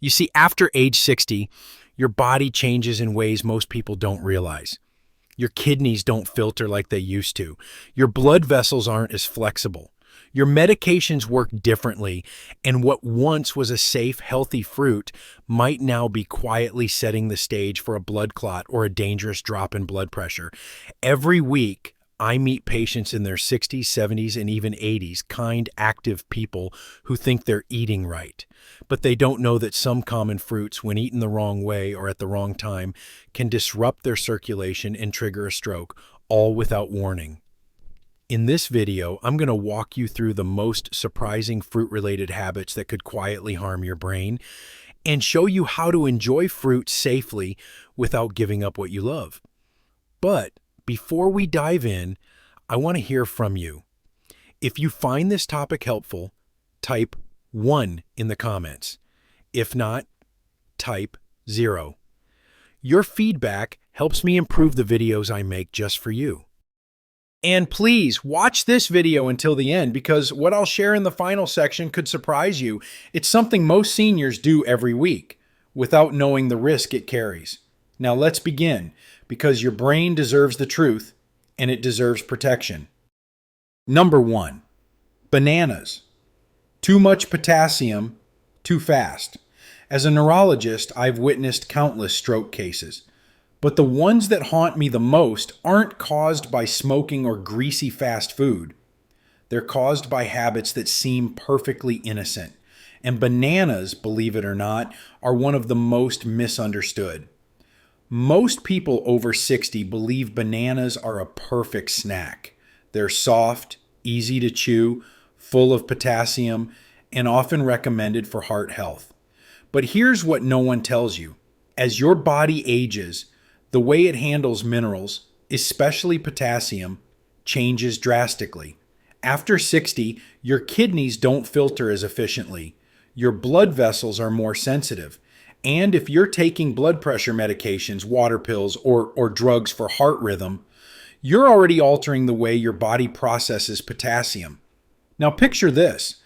You see, after age 60, your body changes in ways most people don't realize. Your kidneys don't filter like they used to. Your blood vessels aren't as flexible. Your medications work differently, and what once was a safe, healthy fruit might now be quietly setting the stage for a blood clot or a dangerous drop in blood pressure. Every week, I meet patients in their 60s, 70s, and even 80s, kind, active people who think they're eating right. But they don't know that some common fruits, when eaten the wrong way or at the wrong time, can disrupt their circulation and trigger a stroke, all without warning. In this video, I'm going to walk you through the most surprising fruit-related habits that could quietly harm your brain and show you how to enjoy fruit safely without giving up what you love. But before we dive in, I want to hear from you. If you find this topic helpful, type 1 in the comments. If not, type 0. Your feedback helps me improve the videos I make just for you. And please watch this video until the end, because what I'll share in the final section could surprise you. It's something most seniors do every week without knowing the risk it carries. Now let's begin, because your brain deserves the truth and it deserves protection. Number 1, bananas. Too much potassium, too fast. As a neurologist, I've witnessed countless stroke cases. But the ones that haunt me the most aren't caused by smoking or greasy fast food. They're caused by habits that seem perfectly innocent. And bananas, believe it or not, are one of the most misunderstood. Most people over 60 believe bananas are a perfect snack. They're soft, easy to chew, full of potassium, and often recommended for heart health. But here's what no one tells you. As your body ages, the way it handles minerals, especially potassium, changes drastically. After 60, your kidneys don't filter as efficiently. Your blood vessels are more sensitive. And if you're taking blood pressure medications, water pills, or drugs for heart rhythm, you're already altering the way your body processes potassium. Now picture this.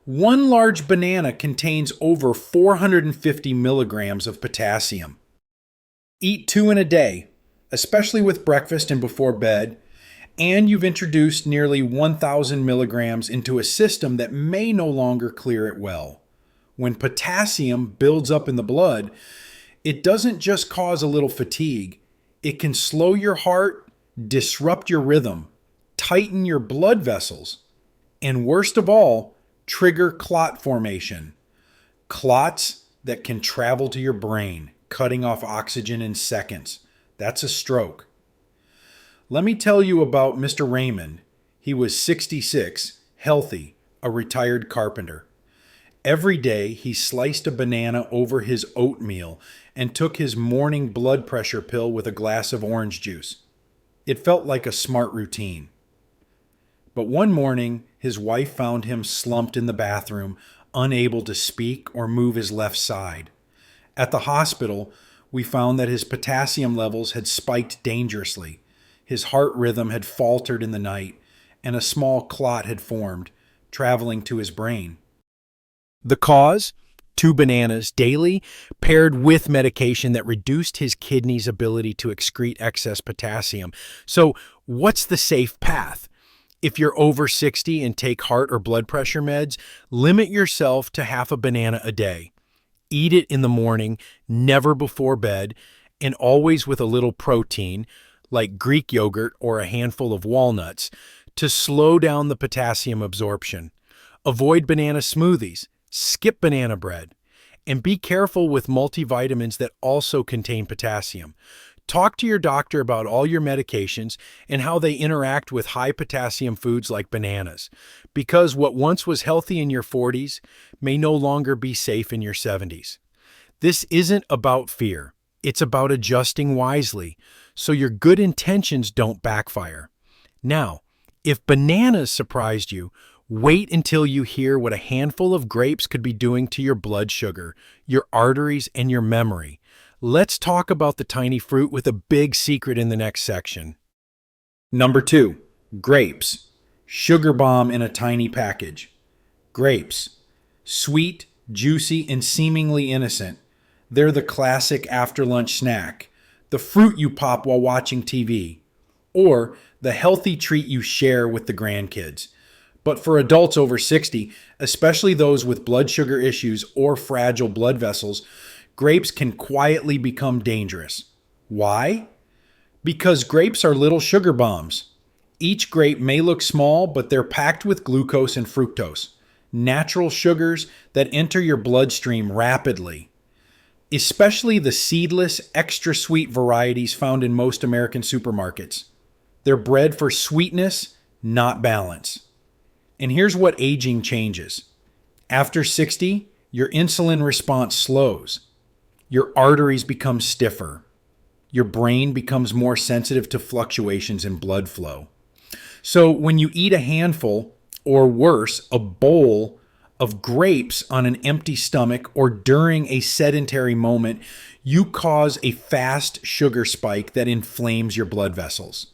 One large banana contains over 450 milligrams of potassium. Eat 2 in a day, especially with breakfast and before bed, and you've introduced nearly 1,000 milligrams into a system that may no longer clear it well. When potassium builds up in the blood, it doesn't just cause a little fatigue. It can slow your heart, disrupt your rhythm, tighten your blood vessels, and worst of all, trigger clot formation. Clots that can travel to your brain, cutting off oxygen in seconds. That's a stroke. Let me tell you about Mr. Raymond. He was 66, healthy, a retired carpenter. Every day he sliced a banana over his oatmeal and took his morning blood pressure pill with a glass of orange juice. It felt like a smart routine. But one morning, his wife found him slumped in the bathroom, unable to speak or move his left side. At the hospital, we found that his potassium levels had spiked dangerously. His heart rhythm had faltered in the night, and a small clot had formed, traveling to his brain. The cause? 2 bananas daily, paired with medication that reduced his kidneys' ability to excrete excess potassium. So, what's the safe path? If you're over 60 and take heart or blood pressure meds, limit yourself to half a banana a day. Eat it in the morning, never before bed, and always with a little protein, like Greek yogurt or a handful of walnuts, to slow down the potassium absorption. Avoid banana smoothies, skip banana bread, and be careful with multivitamins that also contain potassium. Talk to your doctor about all your medications and how they interact with high potassium foods like bananas, because what once was healthy in your 40s may no longer be safe in your 70s. This isn't about fear. It's about adjusting wisely so your good intentions don't backfire. Now, if bananas surprised you, wait until you hear what a handful of grapes could be doing to your blood sugar, your arteries, and your memory. Let's talk about the tiny fruit with a big secret in the next section. Number 2, grapes. Sugar bomb in a tiny package. Grapes. Sweet, juicy, and seemingly innocent. They're the classic after-lunch snack, the fruit you pop while watching TV, or the healthy treat you share with the grandkids. But for adults over 60, especially those with blood sugar issues or fragile blood vessels, grapes can quietly become dangerous. Why? Because grapes are little sugar bombs. Each grape may look small, but they're packed with glucose and fructose, natural sugars that enter your bloodstream rapidly. Especially the seedless, extra sweet varieties found in most American supermarkets. They're bred for sweetness, not balance. And here's what aging changes. After 60, your insulin response slows. Your arteries become stiffer. Your brain becomes more sensitive to fluctuations in blood flow. So when you eat a handful, or worse, a bowl of grapes on an empty stomach or during a sedentary moment, you cause a fast sugar spike that inflames your blood vessels.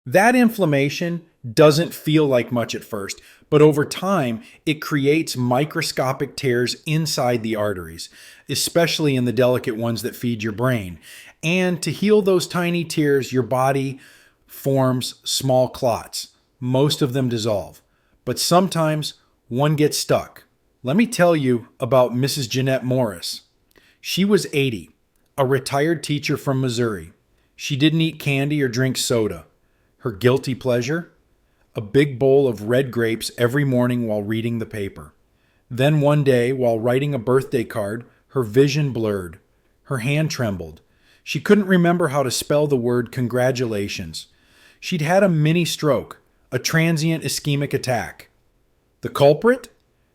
That inflammation doesn't feel like much at first, but over time, it creates microscopic tears inside the arteries, especially in the delicate ones that feed your brain. And to heal those tiny tears, your body forms small clots. Most of them dissolve, but sometimes one gets stuck. Let me tell you about Mrs. Jeanette Morris. She was 80, a retired teacher from Missouri. She didn't eat candy or drink soda. Her guilty pleasure? A big bowl of red grapes every morning while reading the paper. Then one day, while writing a birthday card, her vision blurred. Her hand trembled. She couldn't remember how to spell the word congratulations. She'd had a mini stroke, a transient ischemic attack. The culprit?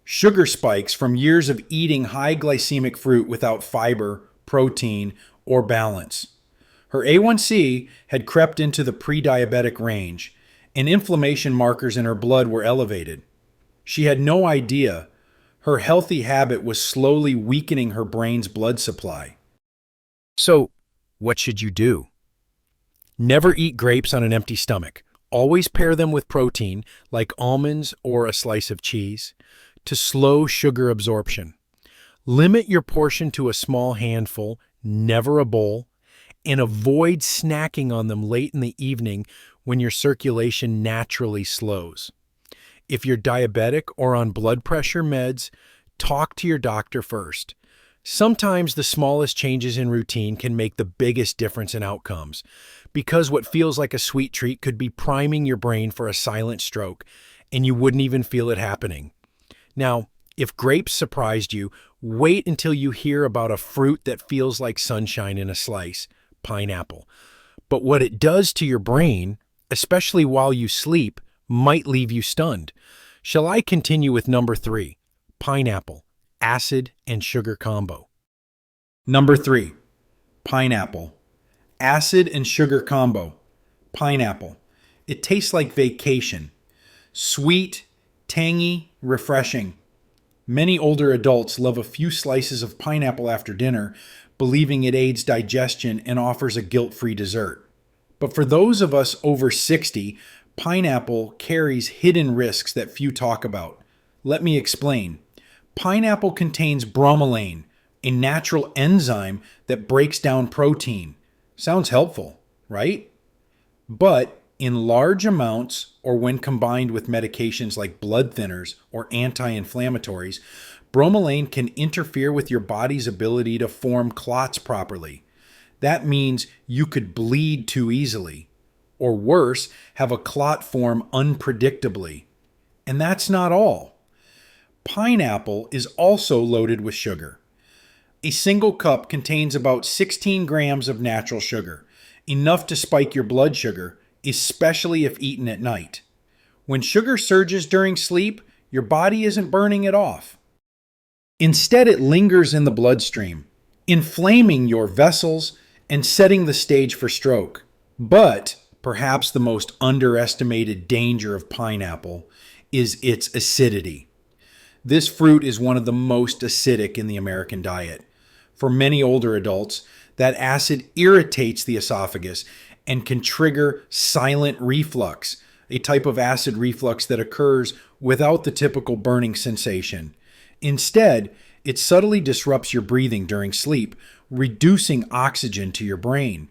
Sugar spikes from years of eating high glycemic fruit without fiber, protein, or balance. Her A1C had crept into the pre-diabetic range, and inflammation markers in her blood were elevated. She had no idea her healthy habit was slowly weakening her brain's blood supply. So, what should you do? Never eat grapes on an empty stomach. Always pair them with protein, like almonds or a slice of cheese, to slow sugar absorption. Limit your portion to a small handful, never a bowl, and avoid snacking on them late in the evening when your circulation naturally slows. If you're diabetic or on blood pressure meds, talk to your doctor first. Sometimes the smallest changes in routine can make the biggest difference in outcomes, because what feels like a sweet treat could be priming your brain for a silent stroke, and you wouldn't even feel it happening. Now, if grapes surprised you, wait until you hear about a fruit that feels like sunshine in a slice, pineapple. But what it does to your brain, especially while you sleep, might leave you stunned. Shall I continue with number 3, pineapple, acid and sugar combo? Number 3, pineapple, acid and sugar combo. Pineapple. It tastes like vacation. Sweet, tangy, refreshing. Many older adults love a few slices of pineapple after dinner, believing it aids digestion and offers a guilt-free dessert. But for those of us over 60, pineapple carries hidden risks that few talk about. Let me explain. Pineapple contains bromelain, a natural enzyme that breaks down protein. Sounds helpful, right? But in large amounts, or when combined with medications like blood thinners or anti-inflammatories, bromelain can interfere with your body's ability to form clots properly. That means you could bleed too easily, or worse, have a clot form unpredictably. And that's not all. Pineapple is also loaded with sugar. A single cup contains about 16 grams of natural sugar, enough to spike your blood sugar, especially if eaten at night. When sugar surges during sleep, your body isn't burning it off. Instead, it lingers in the bloodstream, inflaming your vessels and setting the stage for stroke. But perhaps the most underestimated danger of pineapple is its acidity. This fruit is one of the most acidic in the American diet. For many older adults, that acid irritates the esophagus and can trigger silent reflux, a type of acid reflux that occurs without the typical burning sensation. Instead, it subtly disrupts your breathing during sleep, reducing oxygen to your brain.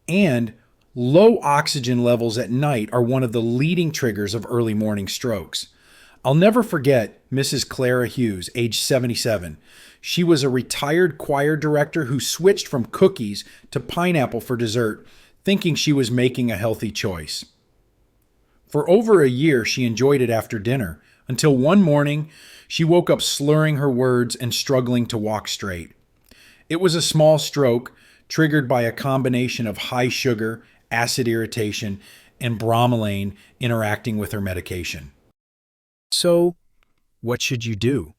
And low oxygen levels at night are one of the leading triggers of early morning strokes. I'll never forget Mrs. Clara Hughes, age 77. She was a retired choir director who switched from cookies to pineapple for dessert, thinking she was making a healthy choice. For over a year, she enjoyed it after dinner, until one morning, she woke up slurring her words and struggling to walk straight. It was a small stroke triggered by a combination of high sugar, acid irritation, and bromelain interacting with her medication. So, what should you do?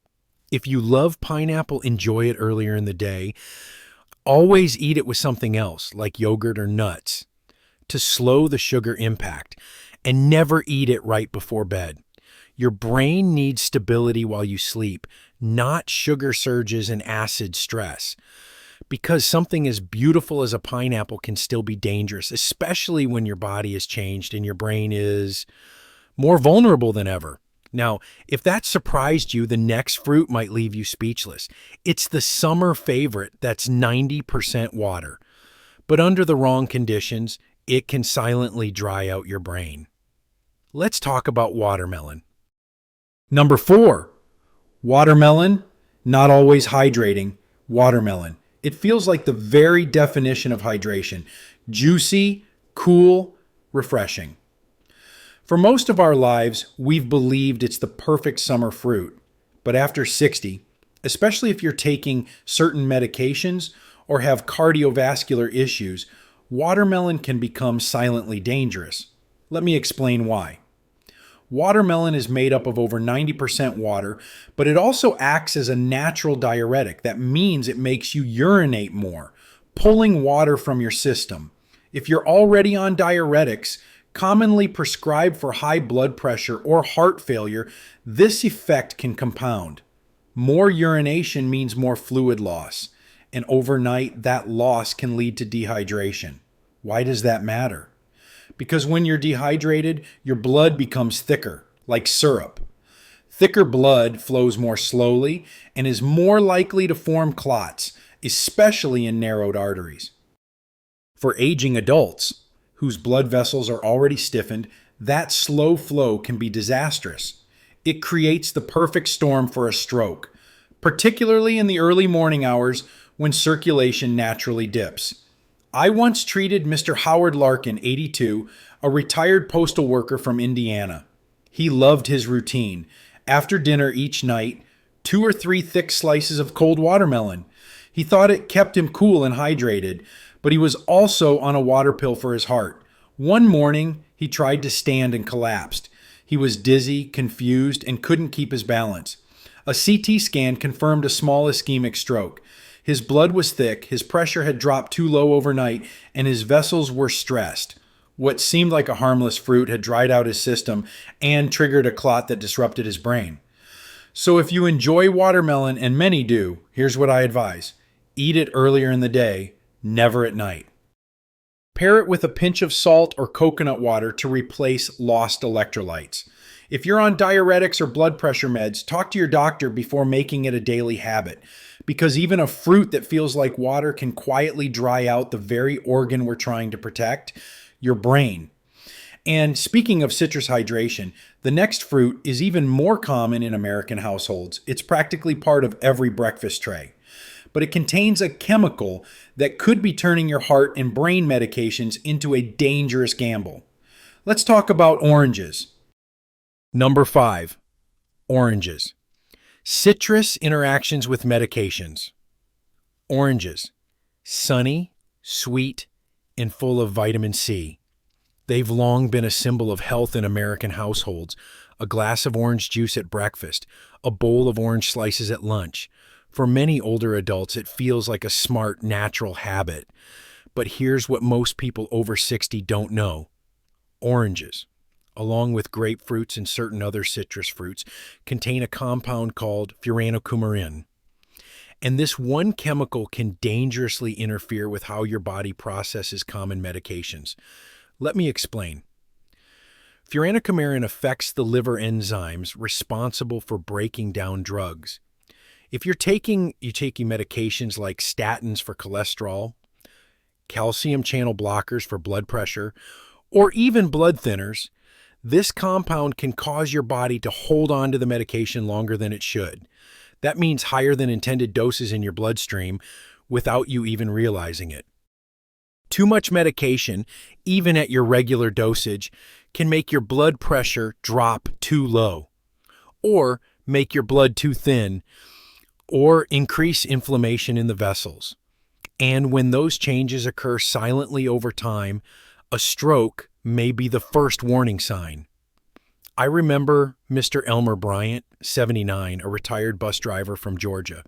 If you love pineapple, enjoy it earlier in the day. Always eat it with something else, like yogurt or nuts, to slow the sugar impact, and never eat it right before bed. Your brain needs stability while you sleep, not sugar surges and acid stress. Because something as beautiful as a pineapple can still be dangerous, especially when your body has changed and your brain is more vulnerable than ever. Now, if that surprised you, the next fruit might leave you speechless. It's the summer favorite that's 90% water. But under the wrong conditions, it can silently dry out your brain. Let's talk about watermelon. Number 4, watermelon, not always hydrating, watermelon. It feels like the very definition of hydration. Juicy, cool, refreshing. For most of our lives, we've believed it's the perfect summer fruit. But after 60, especially if you're taking certain medications or have cardiovascular issues, watermelon can become silently dangerous. Let me explain why. Watermelon is made up of over 90% water, but it also acts as a natural diuretic. That means it makes you urinate more, pulling water from your system. If you're already on diuretics, commonly prescribed for high blood pressure or heart failure, this effect can compound. More urination means more fluid loss, and overnight that loss can lead to dehydration. Why does that matter? Because when you're dehydrated, your blood becomes thicker, like syrup. Thicker blood flows more slowly and is more likely to form clots, especially in narrowed arteries. For aging adults, whose blood vessels are already stiffened, that slow flow can be disastrous. It creates the perfect storm for a stroke, particularly in the early morning hours when circulation naturally dips. I once treated Mr. Howard Larkin, 82, a retired postal worker from Indiana. He loved his routine. After dinner each night, 2 or 3 thick slices of cold watermelon. He thought it kept him cool and hydrated, but he was also on a water pill for his heart. One morning, he tried to stand and collapsed. He was dizzy, confused, and couldn't keep his balance. A CT scan confirmed a small ischemic stroke. His blood was thick, his pressure had dropped too low overnight, and his vessels were stressed. What seemed like a harmless fruit had dried out his system and triggered a clot that disrupted his brain. So if you enjoy watermelon, and many do, here's what I advise. Eat it earlier in the day, never at night. Pair it with a pinch of salt or coconut water to replace lost electrolytes. If you're on diuretics or blood pressure meds, talk to your doctor before making it a daily habit, because even a fruit that feels like water can quietly dry out the very organ we're trying to protect, your brain. And speaking of citrus hydration, the next fruit is even more common in American households. It's practically part of every breakfast tray. But it contains a chemical that could be turning your heart and brain medications into a dangerous gamble. Let's talk about oranges. Number 5, oranges. Citrus interactions with medications. Oranges. Sunny, sweet, and full of vitamin C. They've long been a symbol of health in American households. A glass of orange juice at breakfast, a bowl of orange slices at lunch. For many older adults, it feels like a smart, natural habit. But here's what most people over 60 don't know. Oranges, along with grapefruits and certain other citrus fruits, contain a compound called furanocoumarin. And this one chemical can dangerously interfere with how your body processes common medications. Let me explain. Furanocoumarin affects the liver enzymes responsible for breaking down drugs. If you're taking medications like statins for cholesterol, calcium channel blockers for blood pressure, or even blood thinners, this compound can cause your body to hold on to the medication longer than it should. That means higher than intended doses in your bloodstream without you even realizing it. Too much medication, even at your regular dosage, can make your blood pressure drop too low, or make your blood too thin, or increase inflammation in the vessels. And when those changes occur silently over time, a stroke may be the first warning sign. I remember Mr. Elmer Bryant, 79, a retired bus driver from Georgia.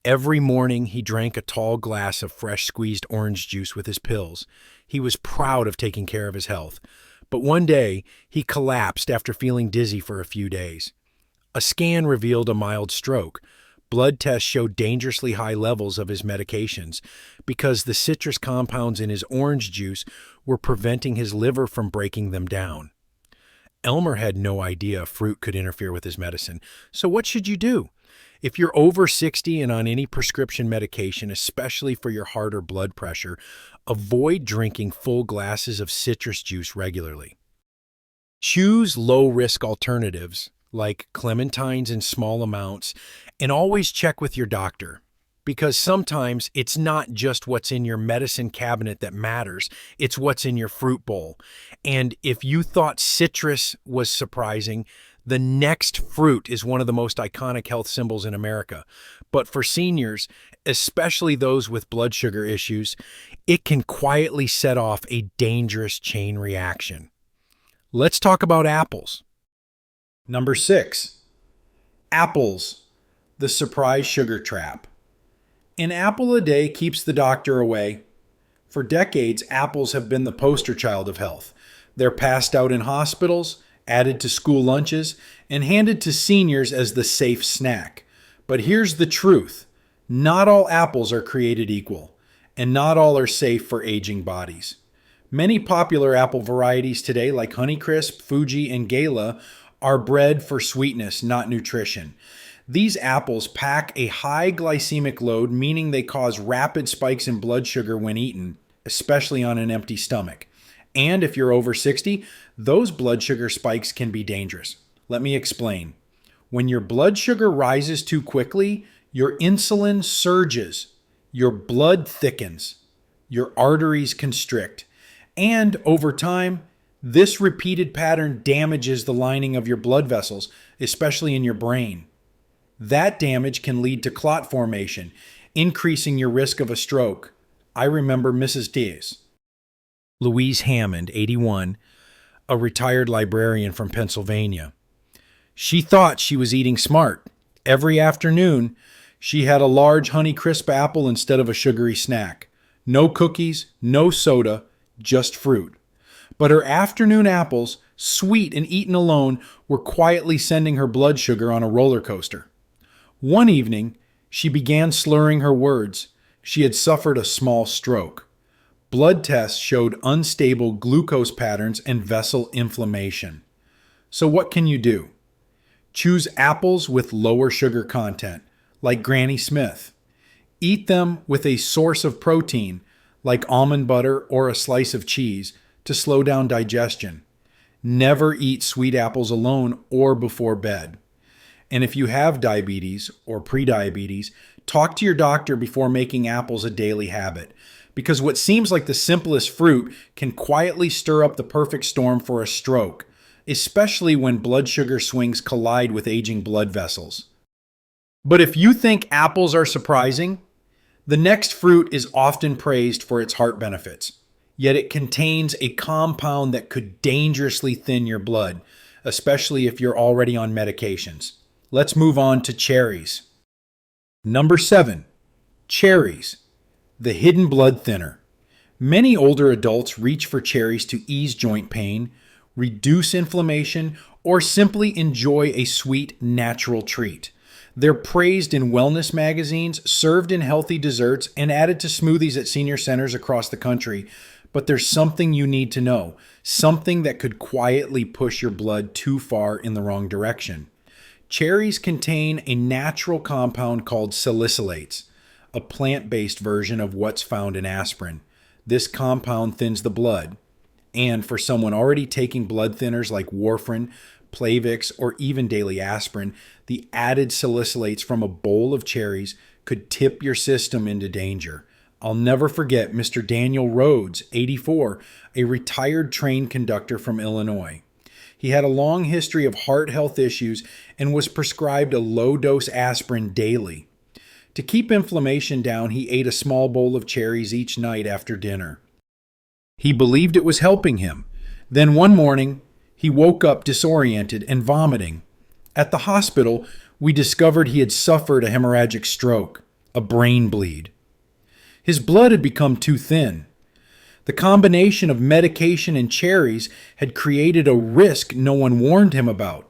Every morning he drank a tall glass of fresh squeezed orange juice with his pills. He was proud of taking care of his health. But one day, he collapsed after feeling dizzy for a few days. A scan revealed a mild stroke. Blood tests showed dangerously high levels of his medications because the citrus compounds in his orange juice were preventing his liver from breaking them down. Elmer had no idea fruit could interfere with his medicine. So what should you do? If you're over 60 and on any prescription medication, especially for your heart or blood pressure, avoid drinking full glasses of citrus juice regularly. Choose low-risk alternatives like clementines in small amounts, and always check with your doctor, because sometimes it's not just what's in your medicine cabinet that matters, it's what's in your fruit bowl. And if you thought citrus was surprising, the next fruit is one of the most iconic health symbols in America. But for seniors, especially those with blood sugar issues, it can quietly set off a dangerous chain reaction. Let's talk about apples. Number 6, apples, the surprise sugar trap. An apple a day keeps the doctor away. For decades, apples have been the poster child of health. They're passed out in hospitals, added to school lunches, and handed to seniors as the safe snack. But here's the truth. Not all apples are created equal, and not all are safe for aging bodies. Many popular apple varieties today, like Honeycrisp, Fuji, and Gala, are bred for sweetness, not nutrition. These apples pack a high glycemic load, meaning they cause rapid spikes in blood sugar when eaten, especially on an empty stomach. And if you're over 60, those blood sugar spikes can be dangerous. Let me explain. When your blood sugar rises too quickly, your insulin surges, your blood thickens, your arteries constrict, and over time, this repeated pattern damages the lining of your blood vessels, especially in your brain. That damage can lead to clot formation, increasing your risk of a stroke. I remember Mrs. Diaz. Louise Hammond, 81, a retired librarian from Pennsylvania. She thought she was eating smart. Every afternoon, she had a large Honeycrisp apple instead of a sugary snack. No cookies, no soda, just fruit. But her afternoon apples, sweet and eaten alone, were quietly sending her blood sugar on a roller coaster. One evening, she began slurring her words. She had suffered a small stroke. Blood tests showed unstable glucose patterns and vessel inflammation. So what can you do? Choose apples with lower sugar content, like Granny Smith. Eat them with a source of protein, like almond butter or a slice of cheese, to slow down digestion. Never eat sweet apples alone or before bed. And if you have diabetes or prediabetes, talk to your doctor before making apples a daily habit, because what seems like the simplest fruit can quietly stir up the perfect storm for a stroke, especially when blood sugar swings collide with aging blood vessels. But if you think apples are surprising, the next fruit is often praised for its heart benefits. Yet it contains a compound that could dangerously thin your blood, especially if you're already on medications. Let's move on to cherries. Number 7, cherries, the hidden blood thinner. Many older adults reach for cherries to ease joint pain, reduce inflammation, or simply enjoy a sweet, natural treat. They're praised in wellness magazines, served in healthy desserts, and added to smoothies at senior centers across the country. But there's something you need to know, something that could quietly push your blood too far in the wrong direction. Cherries contain a natural compound called salicylates, a plant-based version of what's found in aspirin. This compound thins the blood, and for someone already taking blood thinners like warfarin, Plavix, or even daily aspirin, the added salicylates from a bowl of cherries could tip your system into danger. I'll never forget Mr. Daniel Rhodes, 84, a retired train conductor from Illinois. He had a long history of heart health issues and was prescribed a low-dose aspirin daily. To keep inflammation down, he ate a small bowl of cherries each night after dinner. He believed it was helping him. Then one morning, he woke up disoriented and vomiting. At the hospital, we discovered he had suffered a hemorrhagic stroke, a brain bleed. His blood had become too thin. The combination of medication and cherries had created a risk no one warned him about.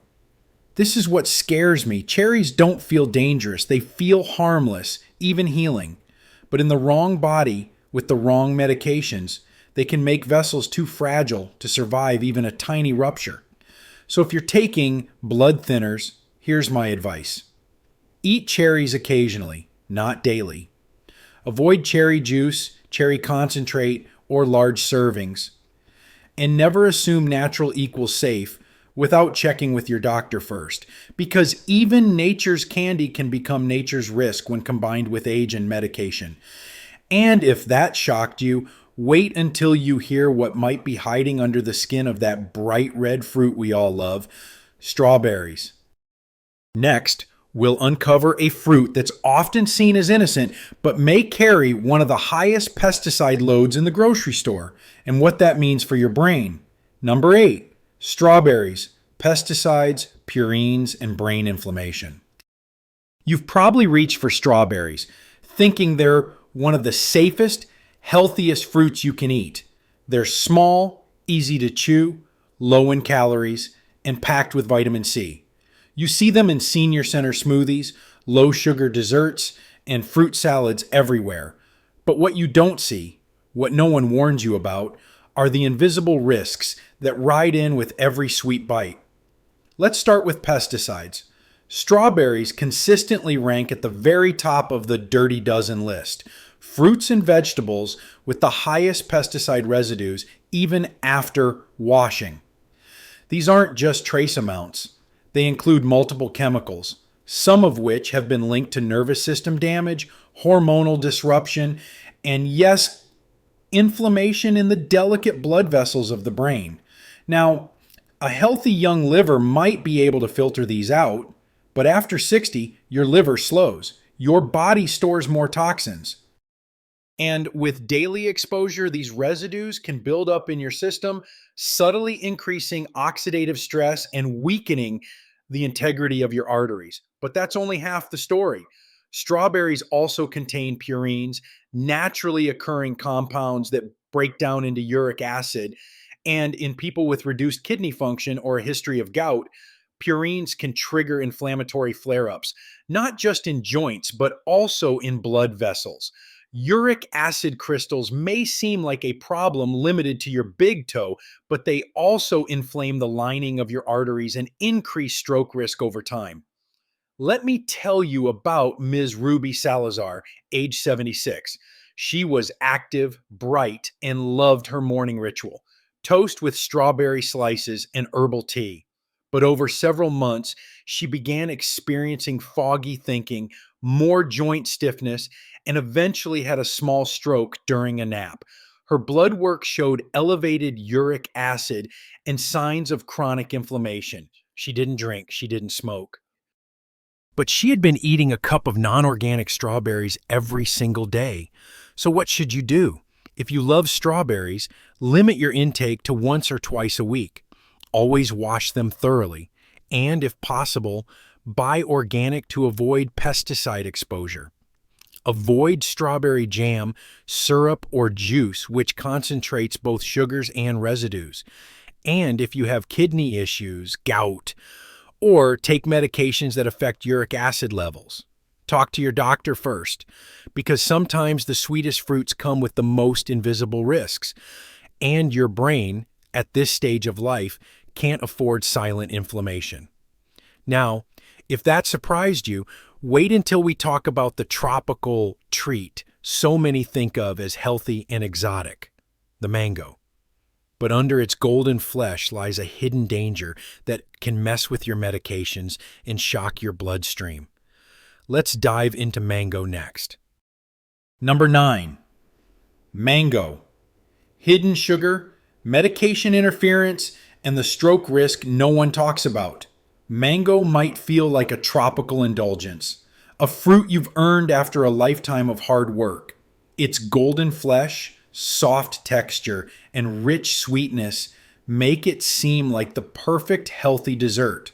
This is what scares me. Cherries don't feel dangerous. They feel harmless, even healing. But in the wrong body, with the wrong medications, they can make vessels too fragile to survive even a tiny rupture. So if you're taking blood thinners, here's my advice. Eat cherries occasionally, not daily. Avoid cherry juice, cherry concentrate, or large servings. And never assume natural equals safe without checking with your doctor first, because even nature's candy can become nature's risk when combined with age and medication. And if that shocked you, wait until you hear what might be hiding under the skin of that bright red fruit we all love, strawberries. Next, we'll uncover a fruit that's often seen as innocent, but may carry one of the highest pesticide loads in the grocery store, and what that means for your brain. Number 8, strawberries, pesticides, purines, and brain inflammation. You've probably reached for strawberries, thinking they're one of the safest, healthiest fruits you can eat. They're small, easy to chew, low in calories, and packed with vitamin C. You see them in senior center smoothies, low-sugar desserts, and fruit salads everywhere. But what you don't see, what no one warns you about, are the invisible risks that ride in with every sweet bite. Let's start with pesticides. Strawberries consistently rank at the very top of the dirty dozen list. Fruits and vegetables with the highest pesticide residues even after washing. These aren't just trace amounts. They include multiple chemicals, some of which have been linked to nervous system damage, hormonal disruption, and yes, inflammation in the delicate blood vessels of the brain. Now, a healthy young liver might be able to filter these out, but after 60, your liver slows. Your body stores more toxins. And with daily exposure, these residues can build up in your system, subtly increasing oxidative stress and weakening the integrity of your arteries. But that's only half the story. Strawberries also contain purines, naturally occurring compounds that break down into uric acid. And in people with reduced kidney function or a history of gout, purines can trigger inflammatory flare-ups, not just in joints, but also in blood vessels. Uric acid crystals may seem like a problem limited to your big toe, but they also inflame the lining of your arteries and increase stroke risk over time. Let me tell you about Ms. Ruby Salazar, age 76. She was active, bright, and loved her morning ritual: toast with strawberry slices and herbal tea. But over several months, she began experiencing foggy thinking, more joint stiffness, and eventually had a small stroke during a nap. Her blood work showed elevated uric acid and signs of chronic inflammation. She didn't drink, she didn't smoke. But she had been eating a cup of non-organic strawberries every single day. So what should you do? If you love strawberries, limit your intake to once or twice a week. Always wash them thoroughly. And if possible, buy organic to avoid pesticide exposure. Avoid strawberry jam, syrup, or juice, which concentrates both sugars and residues. And if you have kidney issues, gout, or take medications that affect uric acid levels, talk to your doctor first, because sometimes the sweetest fruits come with the most invisible risks. And your brain, at this stage of life, can't afford silent inflammation. Now, If that surprised you, wait until we talk about the tropical treat so many think of as healthy and exotic, the mango. But under its golden flesh lies a hidden danger that can mess with your medications and shock your bloodstream. Let's dive into mango next. Number 9. Mango. Hidden sugar, medication interference, and the stroke risk no one talks about. Mango might feel like a tropical indulgence, a fruit you've earned after a lifetime of hard work. Its golden flesh, soft texture, and rich sweetness make it seem like the perfect healthy dessert.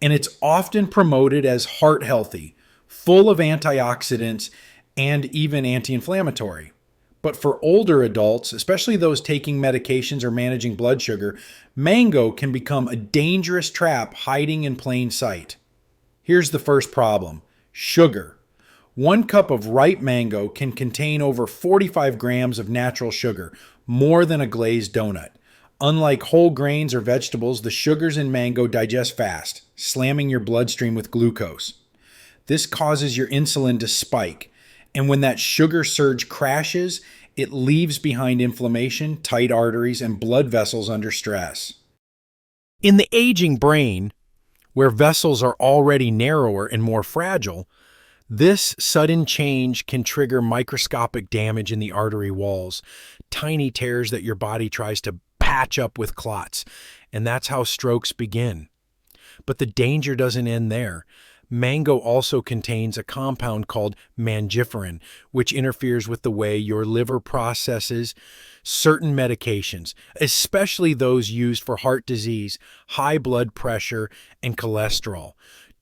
And it's often promoted as heart healthy, full of antioxidants, and even anti-inflammatory. But for older adults, especially those taking medications or managing blood sugar, mango can become a dangerous trap hiding in plain sight. Here's the first problem: sugar. 1 cup of ripe mango can contain over 45 grams of natural sugar, more than a glazed donut. Unlike whole grains or vegetables, the sugars in mango digest fast, slamming your bloodstream with glucose. This causes your insulin to spike, and when that sugar surge crashes, it leaves behind inflammation, tight arteries, and blood vessels under stress. In the aging brain, where vessels are already narrower and more fragile, this sudden change can trigger microscopic damage in the artery walls, tiny tears that your body tries to patch up with clots, and that's how strokes begin. But the danger doesn't end there. Mango also contains a compound called mangiferin, which interferes with the way your liver processes certain medications, especially those used for heart disease, high blood pressure, and cholesterol.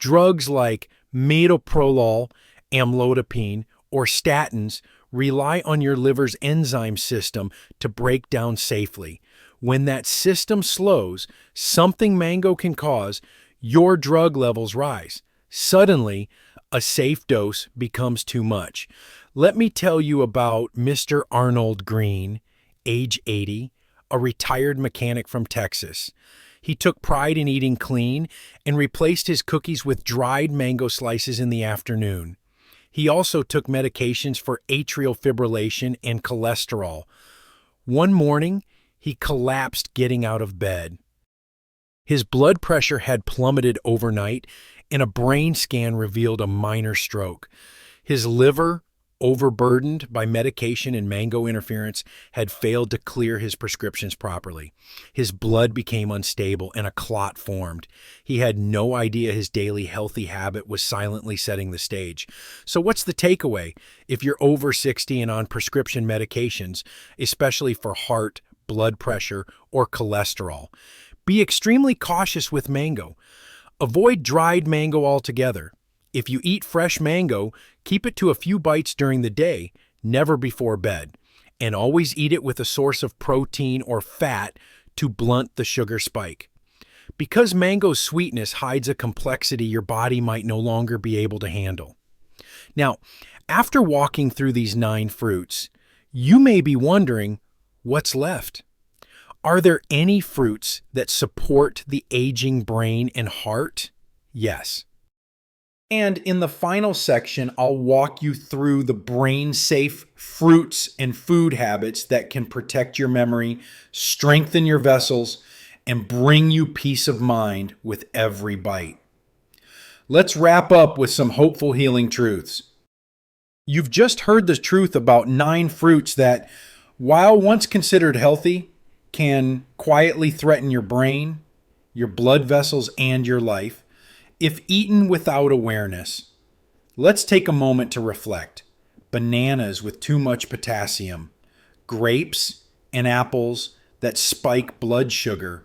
Drugs like metoprolol, amlodipine, or statins rely on your liver's enzyme system to break down safely. When that system slows, something mango can cause, your drug levels rise. Suddenly, a safe dose becomes too much. Let me tell you about Mr. Arnold Green, age 80, a retired mechanic from Texas. He took pride in eating clean and replaced his cookies with dried mango slices in the afternoon. He also took medications for atrial fibrillation and cholesterol. One morning, he collapsed getting out of bed. His blood pressure had plummeted overnight, and a brain scan revealed a minor stroke. His liver, overburdened by medication and mango interference, had failed to clear his prescriptions properly. His blood became unstable and a clot formed. He had no idea his daily healthy habit was silently setting the stage. So what's the takeaway if you're over 60 and on prescription medications, especially for heart, blood pressure, or cholesterol? Be extremely cautious with mango. Avoid dried mango altogether. If you eat fresh mango, keep it to a few bites during the day, never before bed. And always eat it with a source of protein or fat to blunt the sugar spike. Because mango's sweetness hides a complexity your body might no longer be able to handle. Now, after walking through these 9 fruits, you may be wondering, what's left? Are there any fruits that support the aging brain and heart? Yes. And in the final section, I'll walk you through the brain-safe fruits and food habits that can protect your memory, strengthen your vessels, and bring you peace of mind with every bite. Let's wrap up with some hopeful healing truths. You've just heard the truth about 9 fruits that, while once considered healthy, can quietly threaten your brain, your blood vessels, and your life if eaten without awareness. Let's take a moment to reflect. Bananas with too much potassium, grapes and apples that spike blood sugar,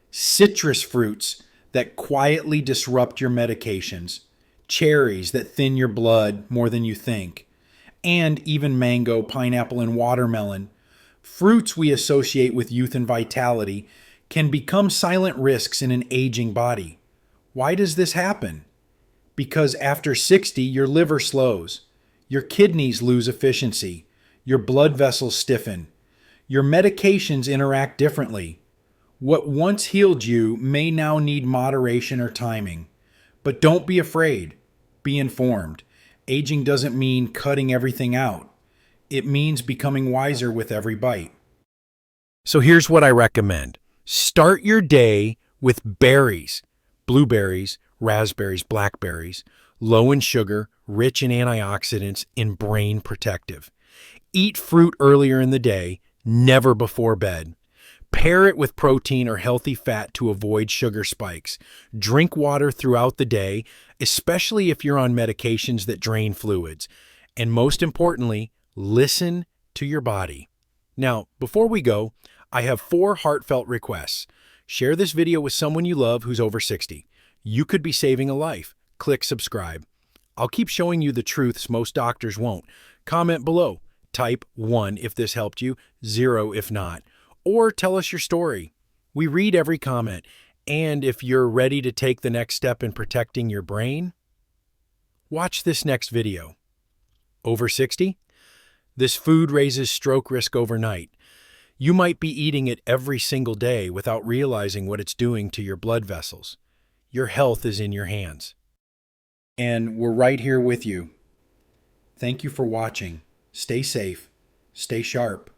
citrus fruits that quietly disrupt your medications, cherries that thin your blood more than you think, and even mango, pineapple, and watermelon. Fruits we associate with youth and vitality can become silent risks in an aging body. Why does this happen? Because after 60, your liver slows, your kidneys lose efficiency, your blood vessels stiffen, your medications interact differently. What once healed you may now need moderation or timing. But don't be afraid. Be informed. Aging doesn't mean cutting everything out. It means becoming wiser with every bite. So here's what I recommend. Start your day with berries, blueberries, raspberries, blackberries, low in sugar, rich in antioxidants, and brain protective. Eat fruit earlier in the day, never before bed. Pair it with protein or healthy fat to avoid sugar spikes. Drink water throughout the day, especially if you're on medications that drain fluids. And most importantly, listen to your body. Now, before we go, I have 4 heartfelt requests. Share this video with someone you love who's over 60. You could be saving a life. Click subscribe. I'll keep showing you the truths most doctors won't. Comment below. Type 1 if this helped you, 0 if not. Or tell us your story. We read every comment. And if you're ready to take the next step in protecting your brain, watch this next video. Over 60? This food raises stroke risk overnight. You might be eating it every single day without realizing what it's doing to your blood vessels. Your health is in your hands. And we're right here with you. Thank you for watching. Stay safe. Stay sharp.